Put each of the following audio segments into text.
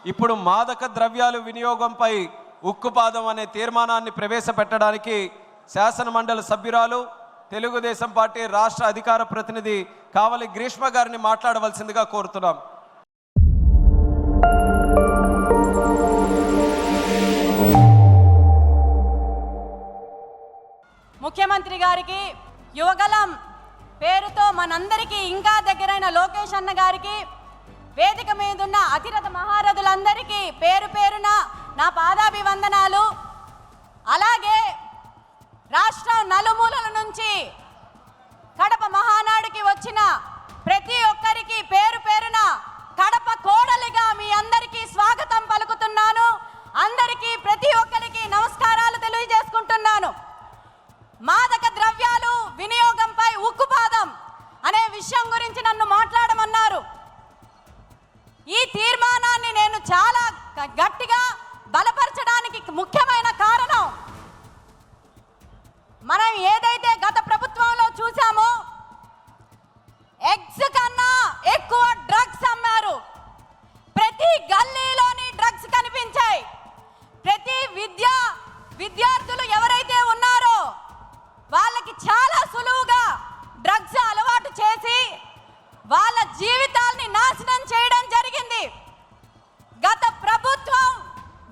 ఇప్పుడు మాదక ద్రవ్యాలు వినియోగంపై ఉక్కుపాదం అనే తీర్మానాన్ని ప్రవేశపెట్టడానికి శాసనమండలి సభ్యురాలు తెలుగుదేశం పార్టీ రాష్ట్ర అధికార ప్రతినిధి కావలి గ్రీష్మ గారిని మాట్లాడవలసిందిగా కోరుతున్నాం. ముఖ్యమంత్రి గారికి, యువగలం పేరుతో మనందరికీ ఇంకా దగ్గరైన లోకేష్ అన్న గారికి, వేదిక మీద ఉన్న అతిరథ మహారథులందరికీ పేరు పేరున నా పాదాభివందనాలు. అలాగే రాష్ట్రం నలుమూలల నుంచి కడప మహానాడుకి వచ్చిన ప్రతి ఒక్కరికి పేరు పేరున కడప కోడలిగా మీ అందరికీ స్వాగతం పలుకుతున్నాను. అందరికీ ప్రతి ఒక్కరికి నమస్కారాలు తెలియజేసుకుంటున్నాను. మాదక ద్రవ్యాలు వినియోగంపై ఉక్కుపాదం అనే విషయం గురించి నన్ను మాట్లాడమన్నారు. ఈ తీర్మానాన్ని నేను చాలా గట్టిగా బలపరచడానికి ముఖ్యమైన కారణం, మనం ఏదైతే గత ప్రభుత్వంలో చూసామో ఎగ్స్ కన్నా ఎక్కువ డ్రగ్స్ అమ్మారు. ప్రతి గల్లీలోని డ్రగ్స్ కనిపించాయి. ప్రతి విద్యార్థులు ఎవరైతే ఉన్నారో వాళ్ళకి చాలా సులువుగా డ్రగ్స్ అలవాటు చేసి వాళ్ళ జీవితాల్ని నాశనం చేయడం జరిగింది. గత ప్రభుత్వం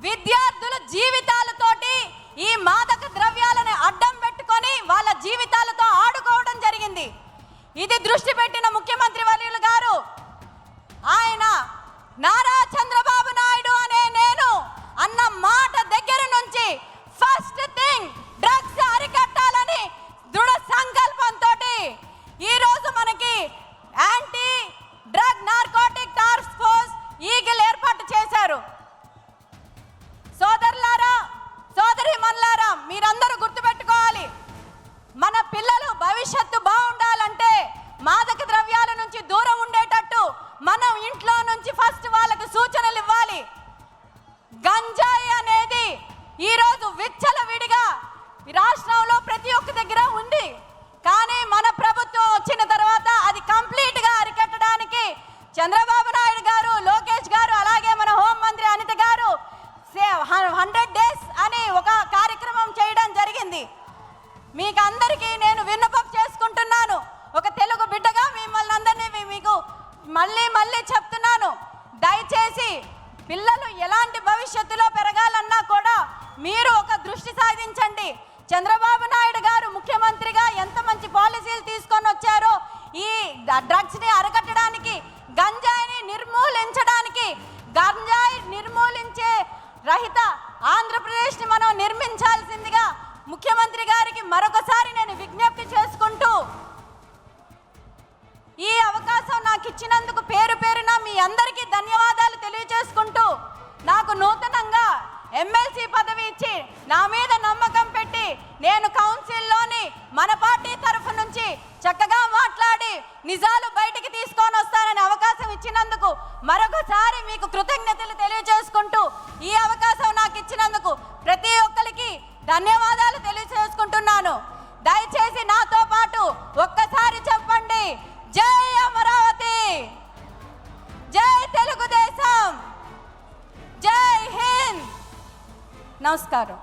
విద్యార్థుల జీవితాలతోటి ఈ మాదక ద్రవ్యాలను అడ్డం పెట్టుకొని వాళ్ళ జీవితాలతో ఆడుకోవడం జరిగింది. ఇది దృష్టి పెట్టిన ముఖ్యమంత్రి వర్యులు గారు, ఆయన నారా చంద్రబాబు నాయుడు అనే నేను అన్న మాట దగ్గర నుంచి ఫస్ట్ థింగ్ డ్రగ్స్ అరికట్టాలని దృఢ సంకల్పంతో ఈరోజు మనకి anti drug narcotic task force eagle ఏర్పాటు చేశారు. సోదరులారా, సోదరీమణులారా, మీరందరూ గుర్తుపెట్టుకోవాలి, మన పిల్లలు భవిష్యత్తు బాగుండాలంటే మాదక ద్రవ్యాల నుంచి దూరం ఉండేటట్టు మనం ఇంట్లో నుంచి ఫస్ట్ వాళ్ళకి సూచనలు ఇవ్వాలి. గంజాయి అనేది ఈరోజు విచ్చలవిడిగా రాష్ట్రంలో ప్రతి ఒక్క దగ్గర ఉంది. కానీ మన ప్రభుత్వం వచ్చిన తర్వాత అది కంప్లీట్గా అరికట్టడానికి చంద్రబాబు నాయుడు గారు, లోకేష్ గారు, అలాగే మన హోంమంత్రి అనిత గారు 100 days అని ఒక కార్యక్రమం చేయడం జరిగింది. మీకు అందరికీ నేను విన్నపం చేసుకుంటున్నాను, ఒక తెలుగు బిడ్డగా మిమ్మల్ని అందరినీ మీకు మళ్ళీ చెప్తున్నాను, దయచేసి పిల్లలు ఎలాంటి భవిష్యత్తులో పెరగాలన్నా కూడా మీరు ఒక దృష్టి సాధించండి. చంద్రబాబు నాయుడు గారు ముఖ్యమంత్రిగా ఎంత మంచి పాలసీలు తీసుకొని వచ్చారో ఈ డ్రగ్స్ని అరికట్టడానికి, గంజాయిని నిర్మూలించడానికి, గంజాయి నిర్మూలించే రహిత ఆంధ్రప్రదేశ్ని మనం నిర్మించాల్సిందిగా ముఖ్యమంత్రి గారికి మరొకసారి నేను విజ్ఞప్తి చేసుకుంటూ, ఈ అవకాశం నాకు ఇచ్చినందుకు పేరు పేరున మీ అందరికీ ధన్యవాదాలు తెలియజేసుకుంటూ, నాకు నూతనంగా ఎమ్మెల్సీ పదవి ఇచ్చి నా మీద నమ్మకం పెట్టి నేను కౌన్సిల్లోని మన పార్టీ తరఫు నుంచి చక్కగా మాట్లాడి నిజాలు బయటికి తీసుకొని వస్తానని అవకాశం ఇచ్చినందుకు మరొకసారి మీకు కృతజ్ఞతలు తెలియజేసుకుంటూ, ఈ అవకాశం నాకు ఇచ్చినందుకు ప్రతి ఒక్కరికి ధన్యవాదాలు తెలియజేసుకుంటున్నాను. దయచేసి నాతో పాటు ఒక్కసారి చెప్పండి, జై అమరావతి, జై తెలుగుదేశం, జై హింద్. నమస్కారం.